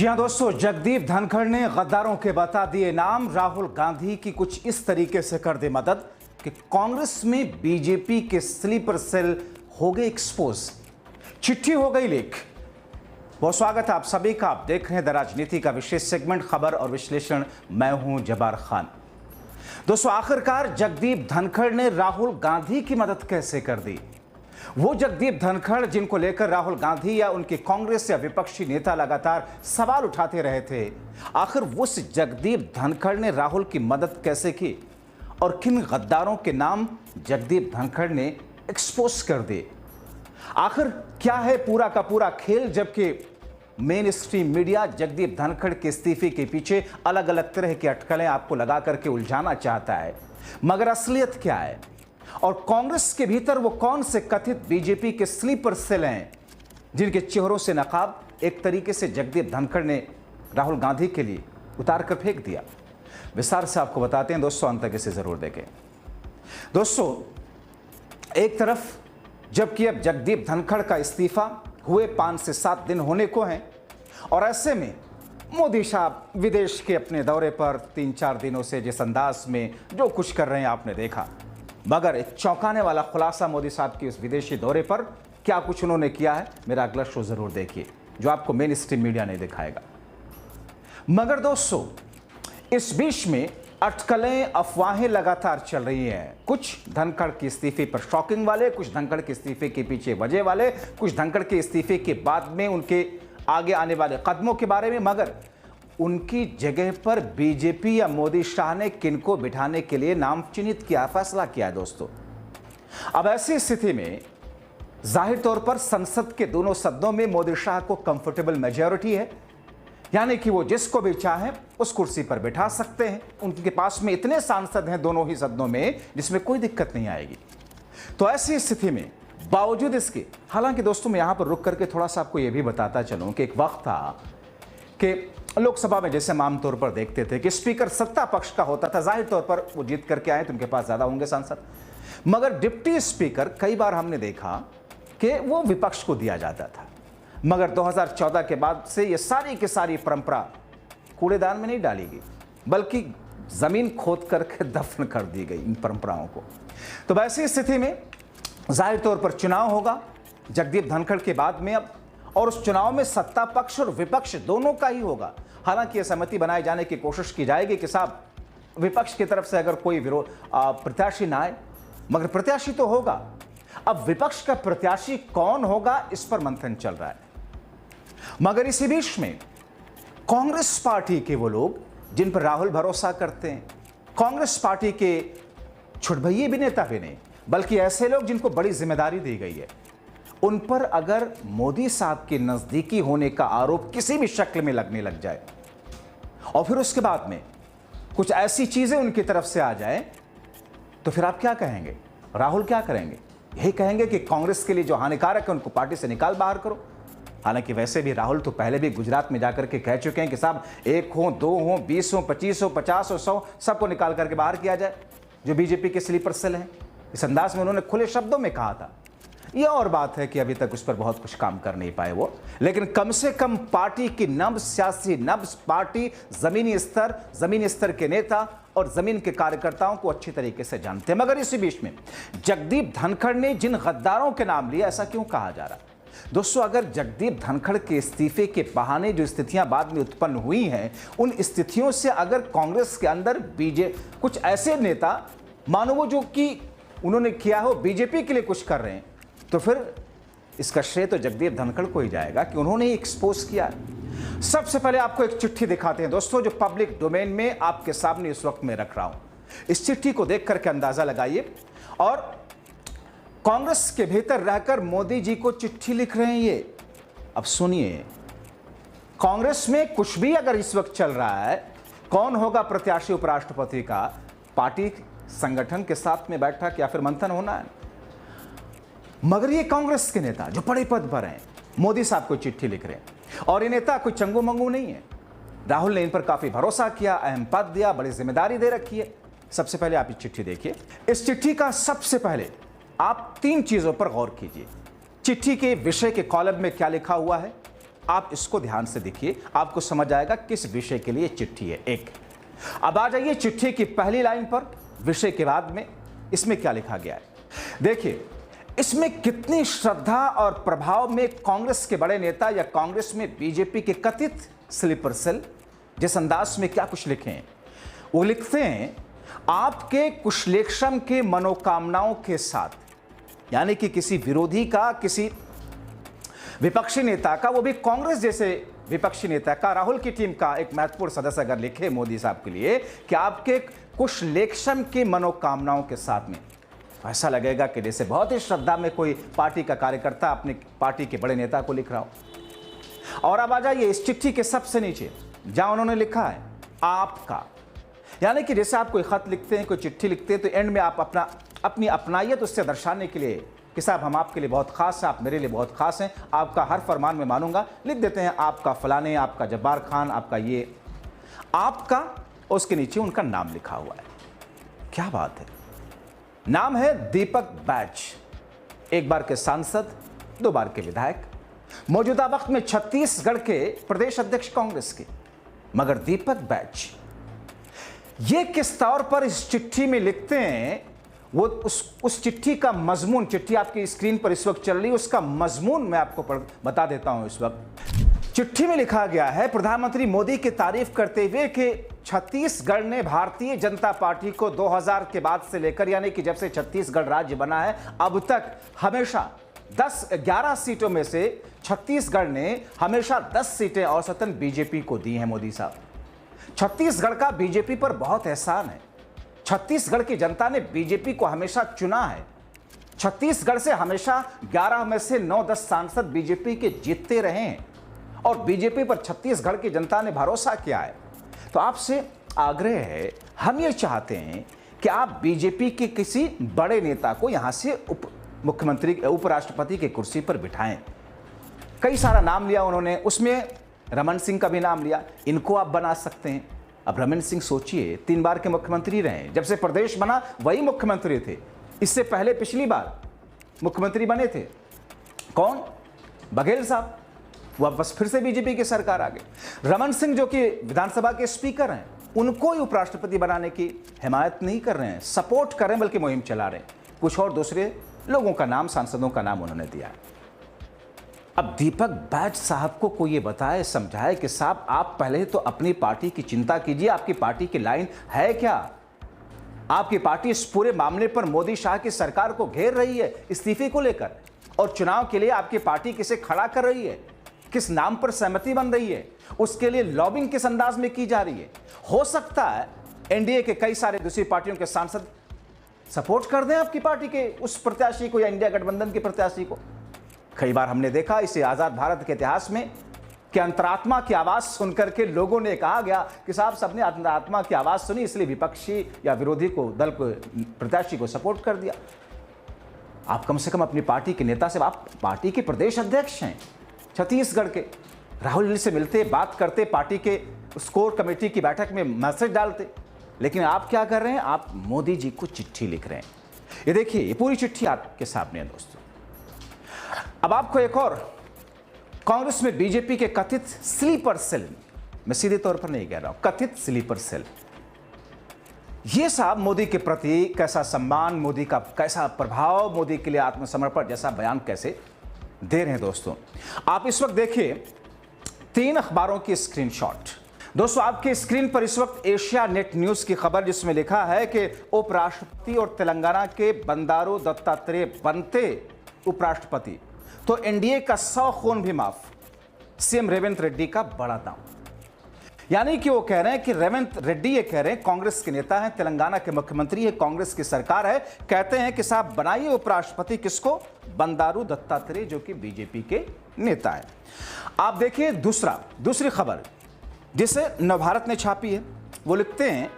जी हां दोस्तों, जगदीप धनखड़ ने गद्दारों के बता दिए नाम। राहुल गांधी की कुछ इस तरीके से कर दे मदद कि कांग्रेस में बीजेपी के स्लीपर सेल हो गए एक्सपोज, चिट्ठी हो गई लीक। बहुत स्वागत है आप सभी का। आप देख रहे हैं द राजनीति का विशेष सेगमेंट खबर और विश्लेषण। मैं हूं जब्बार खान। दोस्तों, आखिरकार जगदीप धनखड़ ने राहुल गांधी की मदद कैसे कर दी? वो जगदीप धनखड़ जिनको लेकर राहुल गांधी या उनके कांग्रेस या विपक्षी नेता लगातार सवाल उठाते रहे थे, आखिर उस जगदीप धनखड़ ने राहुल की मदद कैसे की और किन गद्दारों के नाम जगदीप धनखड़ ने एक्सपोज कर दिए? आखिर क्या है पूरा का पूरा खेल, जबकि main stream media Jagdeep Dhankhar के इस्तीफे के पीछे अलग अलग तरह की अटकलें आपको लगा करके उलझाना चाहता है, मगर असलियत क्या है? और कांग्रेस के भीतर वो कौन से कथित बीजेपी के स्लीपर सेल हैं जिनके चेहरों से नकाब एक तरीके से जगदीप धनखड़ ने राहुल गांधी के लिए उतार कर फेंक दिया? विस्तार से आपको बताते हैं दोस्तों, अंत तक इसे जरूर देखें। दोस्तों, एक तरफ जबकि अब जगदीप धनखड़ का इस्तीफा हुए 5 से 7 दिन होने को हैं और ऐसे में मोदी साहब विदेश के अपने दौरे पर 3-4 दिनों से जिस अंदाज में जो कुछ कर रहे हैं आपने देखा, मगर एक चौंकाने वाला खुलासा मोदी साहब के उस विदेशी दौरे पर क्या कुछ उन्होंने किया है, मेरा अगला शो जरूर देखिए जो आपको मेन स्ट्रीम मीडिया नहीं दिखाएगा। मगर दोस्तों, इस बीच में अटकलें, अफवाहें लगातार चल रही हैं। कुछ धनखड़ के इस्तीफे पर शॉकिंग वाले, कुछ धनखड़ के इस्तीफे के पीछे वजह वाले, कुछ धनखड़ के इस्तीफे के बाद में उनके आगे आने वाले कदमों के बारे में। मगर उनकी जगह पर बीजेपी या मोदी शाह ने किनको बिठाने के लिए नाम चिन्हित किया, फैसला किया है दोस्तों। अब ऐसी स्थिति में जाहिर तौर पर संसद के दोनों सदनों में मोदी शाह को कंफर्टेबल मेजॉरिटी है, यानी कि वो जिसको भी चाहे उस कुर्सी पर बिठा सकते हैं। उनके पास में इतने सांसद हैं दोनों ही सदनों में जिसमें कोई दिक्कत नहीं आएगी। तो ऐसी स्थिति में बावजूद इसके, हालांकि दोस्तों मैं यहां पर रुक करके थोड़ा सा आपको यह भी बताता चलूं कि एक वक्त था कि लोकसभा में जैसे हम आमतौर पर देखते थे कि स्पीकर सत्ता पक्ष का होता था, जाहिर तौर पर वो जीत करके आए तो उनके पास ज्यादा होंगे सांसद, मगर डिप्टी स्पीकर कई बार हमने देखा कि वो विपक्ष को दिया जाता था। मगर 2014 के बाद से ये सारी की सारी परंपरा कूड़ेदान में नहीं डाली गई, बल्कि जमीन खोद करके दफन कर दी गई इन परंपराओं को। तो वैसी स्थिति में जाहिर तौर पर चुनाव होगा जगदीप धनखड़ के बाद में अब, और उस चुनाव में सत्ता पक्ष और विपक्ष दोनों का ही होगा। हालांकि यह सहमति बनाए जाने की कोशिश की जाएगी कि साहब विपक्ष की तरफ से अगर कोई विरोध प्रत्याशी ना आए, मगर प्रत्याशी तो होगा। अब विपक्ष का प्रत्याशी कौन होगा, इस पर मंथन चल रहा है। मगर इसी बीच में कांग्रेस पार्टी के वो लोग जिन पर राहुल भरोसा करते हैं, कांग्रेस पार्टी के छुटभइये भी नेता भी नहीं, बल्कि ऐसे लोग जिनको बड़ी जिम्मेदारी दी गई है, उन पर अगर मोदी साहब के नजदीकी होने का आरोप किसी भी शक्ल में लगने लग जाए और फिर उसके बाद में कुछ ऐसी चीजें उनकी तरफ से आ जाए, तो फिर आप क्या कहेंगे? राहुल क्या करेंगे? यही कहेंगे कि कांग्रेस के लिए जो हानिकारक है उनको पार्टी से निकाल बाहर करो। हालांकि वैसे भी राहुल तो पहले भी गुजरात में जाकर के कह चुके हैं कि साहब 1 हो, 2 हो, 20 हो, 25 हो, 50 हो, 100 सबको निकाल करके बाहर किया जाए जो बीजेपी के स्लीपर सेल हैं। इस अंदाज में उन्होंने खुले शब्दों में कहा था। यह और बात है कि अभी तक उस पर बहुत कुछ काम कर नहीं पाए वो, लेकिन कम से कम पार्टी की नब्ज, सियासी नब्ज, पार्टी जमीनी स्तर के नेता और जमीन के कार्यकर्ताओं को अच्छी तरीके से जानते हैं। मगर इसी बीच में जगदीप धनखड़ ने जिन गद्दारों के नाम लिए, ऐसा क्यों कहा जा रहा है? दोस्तों, अगर जगदीप धनखड़ के इस्तीफे के बहाने जो स्थितियां बाद में उत्पन्न हुई हैं, उन स्थितियों से अगर कांग्रेस के अंदर कुछ ऐसे नेता, मानो वो जो कि उन्होंने किया हो बीजेपी के लिए कुछ कर रहे हैं, तो फिर इसका श्रेय तो जगदीप धनखड़ को ही जाएगा कि उन्होंने ही एक्सपोज किया। सबसे पहले आपको एक चिट्ठी दिखाते हैं दोस्तों, जो पब्लिक डोमेन में आपके सामने इस वक्त मैं रख रहा हूं। इस चिट्ठी को देख करके अंदाजा लगाइए। और कांग्रेस के भीतर रहकर मोदी जी को चिट्ठी लिख रहे हैं ये। अब सुनिए, कांग्रेस में कुछ भी अगर इस वक्त चल रहा है, कौन होगा प्रत्याशी उपराष्ट्रपति का, पार्टी संगठन के साथ में बैठक या फिर मंथन होना है। मगर ये कांग्रेस के नेता जो बड़े पद पर हैं, मोदी साहब को चिट्ठी लिख रहे हैं। और ये नेता कोई चंगू मंगू नहीं है। राहुल ने इन पर काफी भरोसा किया, अहम पद दिया, बड़ी जिम्मेदारी दे रखी है। सबसे पहले आप ये चिट्ठी देखिए। इस चिट्ठी का सबसे पहले आप 3 चीजों पर गौर कीजिए। चिट्ठी के विषय के कॉलम में क्या लिखा हुआ है, आप इसको ध्यान से देखिए, आपको समझ आएगा किस विषय के लिए चिट्ठी है। एक, अब आ जाइए चिट्ठी की पहली लाइन पर, विषय के बाद में इसमें क्या लिखा गया है। देखिए इसमें कितनी श्रद्धा और प्रभाव में कांग्रेस के बड़े नेता या कांग्रेस में बीजेपी के कथित स्लीपर सेल जिस अंदाज में क्या कुछ लिखे हैं। वो लिखते हैं आपके कुशलेक्षण के मनोकामनाओं के साथ, यानी कि किसी विरोधी का, किसी विपक्षी नेता का, वो भी कांग्रेस जैसे विपक्षी नेता का, राहुल की टीम का एक महत्वपूर्ण सदस्य अगर लिखे मोदी साहब के लिए कि आपके कुशलेक्षण की मनोकामनाओं के साथ में, ऐसा लगेगा कि जैसे बहुत ही श्रद्धा में कोई पार्टी का कार्यकर्ता अपनी पार्टी के बड़े नेता को लिख रहा हो। और अब आ जाइए इस चिट्ठी के सबसे नीचे जहां उन्होंने लिखा है आपका, यानी कि जैसे आप कोई खत लिखते हैं, कोई चिट्ठी लिखते हैं, तो एंड में आप अपनी अपनाइयत उससे दर्शाने के लिए कि साहब हम आपके लिए बहुत खास हैं, आप मेरे लिए बहुत खास हैं, आपका हर फरमान में मानूंगा, लिख देते हैं आपका फलाने, आपका जब्बार खान, आपका ये, आपका, उसके नीचे उनका नाम लिखा हुआ है। क्या बात है। नाम है दीपक बैज, एक बार के सांसद, 2 बार के विधायक, मौजूदा वक्त में छत्तीसगढ़ के प्रदेश अध्यक्ष कांग्रेस के। मगर दीपक बैज ये किस तौर पर इस चिट्ठी में लिखते हैं, वो उस चिट्ठी का मजमून, चिट्ठी आपकी स्क्रीन पर इस वक्त चल रही है, उसका मजमून मैं आपको बता देता हूं। इस वक्त चिट्ठी में लिखा गया है प्रधानमंत्री मोदी की तारीफ करते हुए कि छत्तीसगढ़ ने भारतीय जनता पार्टी को 2000 के बाद से लेकर, यानी कि जब से छत्तीसगढ़ राज्य बना है अब तक, हमेशा 11 सीटों में से छत्तीसगढ़ ने हमेशा 10 सीटें औसतन बीजेपी को दी हैं। मोदी साहब, छत्तीसगढ़ का बीजेपी पर बहुत एहसान है। छत्तीसगढ़ की जनता ने बीजेपी को हमेशा चुना है। छत्तीसगढ़ से हमेशा 11 में से 9-10 सांसद बीजेपी के जीतते रहे हैं और बीजेपी पर छत्तीसगढ़ की जनता ने भरोसा किया है। तो आपसे आग्रह है, हम ये चाहते हैं कि आप बीजेपी के किसी बड़े नेता को यहां से उपराष्ट्रपति की कुर्सी पर बिठाएं। कई सारा नाम लिया उन्होंने, उसमें रमन सिंह का भी नाम लिया, इनको आप बना सकते हैं। अब रमन सिंह सोचिए 3 बार के मुख्यमंत्री रहे, जब से प्रदेश बना वही मुख्यमंत्री थे। इससे पहले पिछली बार मुख्यमंत्री बने थे कौन, बघेल साहब, वह बस फिर से बीजेपी की सरकार आ गई। रमन सिंह जो कि विधानसभा के स्पीकर हैं, उनको ही उपराष्ट्रपति बनाने की हिमायत नहीं कर रहे हैं, सपोर्ट कर रहे हैं, बल्कि मुहिम चला रहे हैं। कुछ और दूसरे लोगों का नाम, सांसदों का नाम उन्होंने दिया है। अब दीपक बैज साहब को कोई ये बताए, समझाए कि साहब आप पहले तो अपनी पार्टी की चिंता कीजिए, आपकी पार्टी की लाइन है क्या। आपकी पार्टी इस पूरे मामले पर मोदी शाह की सरकार को घेर रही है इस्तीफे को लेकर, और चुनाव के लिए आपकी पार्टी किसे खड़ा कर रही है, किस नाम पर सहमति बन रही है, उसके लिए लॉबिंग किस अंदाज में की जा रही है। हो सकता है एनडीए के कई सारे दूसरी पार्टियों के सांसद सपोर्ट कर दें आपकी पार्टी के उस प्रत्याशी को या इंडिया गठबंधन के प्रत्याशी को। कई बार हमने देखा इसे आजाद भारत के इतिहास में कि अंतरात्मा की आवाज सुनकर के लोगों ने कहा गया कि साहब सबने अंतरात्मा की आवाज सुनी, इसलिए विपक्षी या विरोधी को, दल को, प्रत्याशी को सपोर्ट कर दिया। आप कम से कम अपनी पार्टी के नेता से, आप पार्टी के प्रदेश अध्यक्ष हैं छत्तीसगढ़ के, राहुल जी से मिलते, बात करते, पार्टी के कोर कमेटी की बैठक में मैसेज डालते, लेकिन आप क्या कर रहे हैं, आप मोदी जी को चिट्ठी लिख रहे हैं। ये देखिए, ये पूरी चिट्ठी आपके सामने है दोस्तों। अब आपको एक और, कांग्रेस में बीजेपी के कथित स्लीपर सेल, मैं सीधे तौर पर नहीं कह रहा हूं, कथित स्लीपर सेल, ये साहब मोदी के प्रति कैसा सम्मान, मोदी का कैसा प्रभाव, मोदी के लिए आत्मसमर्पण जैसा बयान कैसे दे रहे हैं दोस्तों। आप इस वक्त देखिए 3 अखबारों की स्क्रीनशॉट दोस्तों, आपके स्क्रीन पर इस वक्त एशिया नेट न्यूज की खबर, जिसमें लिखा है कि उपराष्ट्रपति और तेलंगाना के बंडारू दत्तात्रेय बनते उपराष्ट्रपति तो एनडीए का 100 खून भी माफ, सीएम रेवंत रेड्डी का बड़ा दांव। यानी कि वो कह रहे हैं कि रेवंत रेड्डी, ये कह रहे हैं कांग्रेस के नेता हैं, तेलंगाना के मुख्यमंत्री है, कांग्रेस की सरकार है, कहते हैं कि साहब बनाइए उपराष्ट्रपति किसको, बंडारू दत्तात्रेय जो कि बीजेपी के नेता है। आप देखिए दूसरी खबर जिसे नवभारत ने छापी है, वो लिखते हैं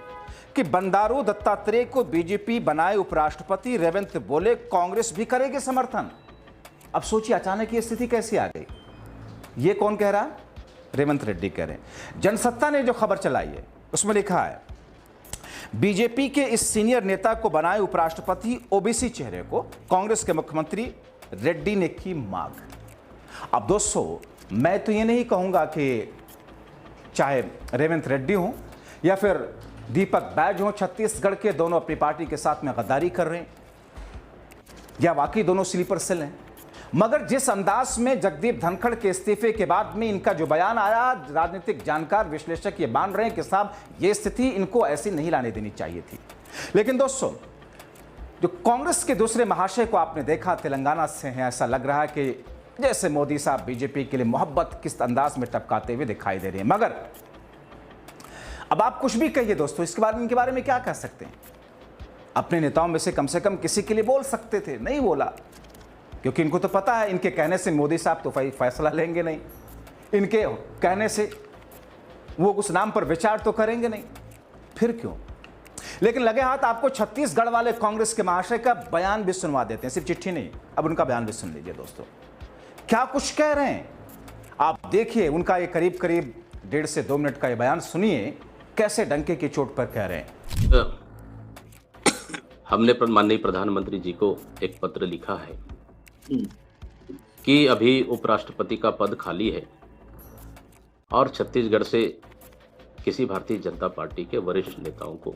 कि बंडारू दत्तात्रेय को बीजेपी बनाए उपराष्ट्रपति, रेवंत बोले कांग्रेस भी करेगी समर्थन। अब सोचिए अचानक ये स्थिति कैसी आ गई। ये कौन कह रहा है, रेवंत रेड्डी कह रहे हैं। जनसत्ता ने जो खबर चलाई है उसमें लिखा है बीजेपी के इस सीनियर नेता को बनाए उपराष्ट्रपति, ओबीसी चेहरे को कांग्रेस के मुख्यमंत्री रेड्डी ने की मांग। अब दोस्तों मैं तो ये नहीं कहूंगा कि चाहे रेवंत रेड्डी हो या फिर दीपक बैज हो, छत्तीसगढ़ के दोनों अपनी पार्टी के साथ में गद्दारी कर रहे हैं या वाकई दोनों स्लीपर सेल हैं। मगर जिस अंदाज में जगदीप धनखड़ के इस्तीफे के बाद में इनका जो बयान आया, राजनीतिक जानकार विश्लेषक ये मान रहे हैं कि साहब ये स्थिति इनको ऐसी नहीं लाने देनी चाहिए थी। लेकिन दोस्तों, जो कांग्रेस के दूसरे महाशय को आपने देखा तेलंगाना से हैं, ऐसा लग रहा है कि जैसे मोदी साहब बीजेपी के लिए मोहब्बत किस अंदाज में टपकाते हुए दिखाई दे रहे हैं। मगर अब आप कुछ भी कहिए दोस्तों, इनके बारे में क्या कह सकते हैं? अपने नेताओं में से कम किसी के लिए बोल सकते थे, नहीं बोला, क्योंकि इनको तो पता है इनके कहने से मोदी साहब तो फैसला लेंगे नहीं, इनके कहने से वो उस नाम पर विचार तो करेंगे नहीं, फिर क्यों? लेकिन लगे हाथ आपको छत्तीसगढ़ वाले कांग्रेस के महाशय का बयान भी सुनवा देते हैं, सिर्फ चिट्ठी नहीं, अब उनका बयान भी सुन लीजिए दोस्तों, क्या कुछ कह रहे हैं। आप देखिए उनका ये करीब 1.5 से 2 मिनट का ये बयान सुनिए, कैसे डंके की चोट पर कह रहे हैं। हमने माननीय प्रधानमंत्री जी को एक पत्र लिखा है कि अभी उपराष्ट्रपति का पद खाली है और छत्तीसगढ़ से किसी भारतीय जनता पार्टी के वरिष्ठ नेताओं को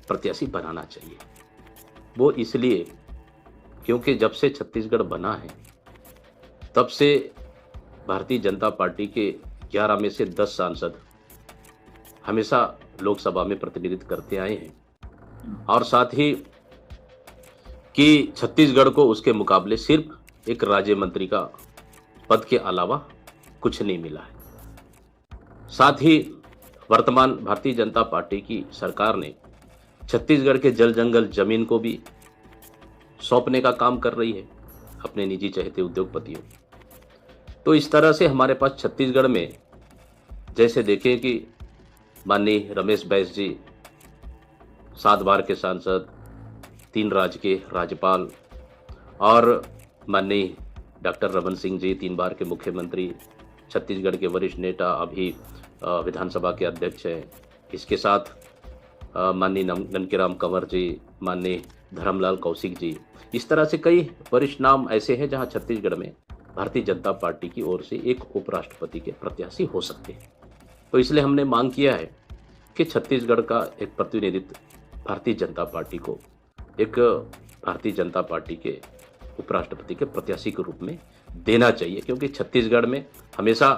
प्रत्याशी बनाना चाहिए। वो इसलिए क्योंकि जब से छत्तीसगढ़ बना है तब से भारतीय जनता पार्टी के 11 में से 10 सांसद हमेशा लोकसभा में प्रतिनिधित्व करते आए हैं और साथ ही कि छत्तीसगढ़ को उसके मुकाबले सिर्फ एक राज्य मंत्री का पद के अलावा कुछ नहीं मिला है। साथ ही वर्तमान भारतीय जनता पार्टी की सरकार ने छत्तीसगढ़ के जल जंगल जमीन को भी सौंपने का काम कर रही है अपने निजी चहेते उद्योगपतियों। तो इस तरह से हमारे पास छत्तीसगढ़ में जैसे देखें कि माननीय रमेश बैस जी 7 बार के सांसद, 3 राज्य के राज्यपाल और माननीय डॉक्टर रमन सिंह जी 3 बार के मुख्यमंत्री, छत्तीसगढ़ के वरिष्ठ नेता, अभी विधानसभा के अध्यक्ष हैं। इसके साथ माननीय ननकीराम कंवर जी, माननीय धर्मलाल कौशिक जी, इस तरह से कई वरिष्ठ नाम ऐसे हैं जहां छत्तीसगढ़ में भारतीय जनता पार्टी की ओर से एक उपराष्ट्रपति के प्रत्याशी हो सकते हैं। तो इसलिए हमने मांग किया है कि छत्तीसगढ़ का एक प्रतिनिधित्व भारतीय जनता पार्टी को एक भारतीय जनता पार्टी के उपराष्ट्रपति के प्रत्याशी के रूप में देना चाहिए, क्योंकि छत्तीसगढ़ में हमेशा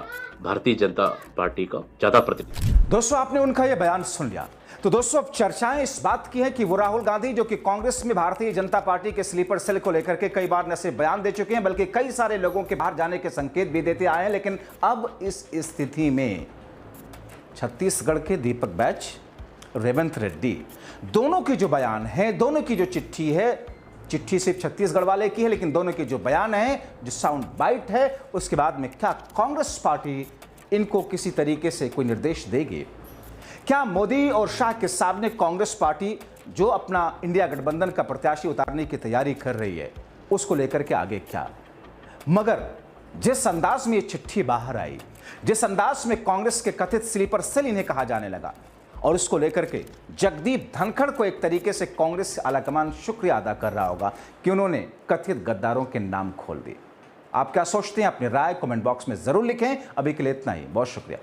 भारतीय जनता पार्टी का ज्यादा प्रतिनिधित्व। दोस्तों, आपने उनका यह बयान सुन लिया। तो दोस्तों, अब चर्चाएं इस बात की है कि वो राहुल गांधी जो कि कांग्रेस में भारतीय जनता पार्टी के स्लीपर सेल को लेकर के कई बार न सिर्फ बयान दे चुके हैं बल्कि कई सारे लोगों के बाहर जाने के संकेत भी देते आए हैं। लेकिन अब इस स्थिति में छत्तीसगढ़ के दीपक बैज, रेवंत रेड्डी, दोनों के जो बयान है, दोनों की जो चिट्ठी है, चिट्ठी सिर्फ छत्तीसगढ़ वाले की है, लेकिन दोनों के जो बयान है, जो साउंड बाइट है, उसके बाद में क्या कांग्रेस पार्टी इनको किसी तरीके से कोई निर्देश देगी? क्या मोदी और शाह के सामने कांग्रेस पार्टी जो अपना इंडिया गठबंधन का प्रत्याशी उतारने की तैयारी कर रही है, उसको लेकर के आगे क्या? मगर जिस अंदाज में ये चिट्ठी बाहर आई, जिस अंदाज में कांग्रेस के कथित स्लीपर सेल इन्हें कहा जाने लगा, और उसको लेकर के जगदीप धनखड़ को एक तरीके से कांग्रेस आलाकमान शुक्रिया अदा कर रहा होगा कि उन्होंने कथित गद्दारों के नाम खोल दिए। आप क्या सोचते हैं? अपनी राय कमेंट बॉक्स में जरूर लिखें। अभी के लिए इतना ही, बहुत शुक्रिया।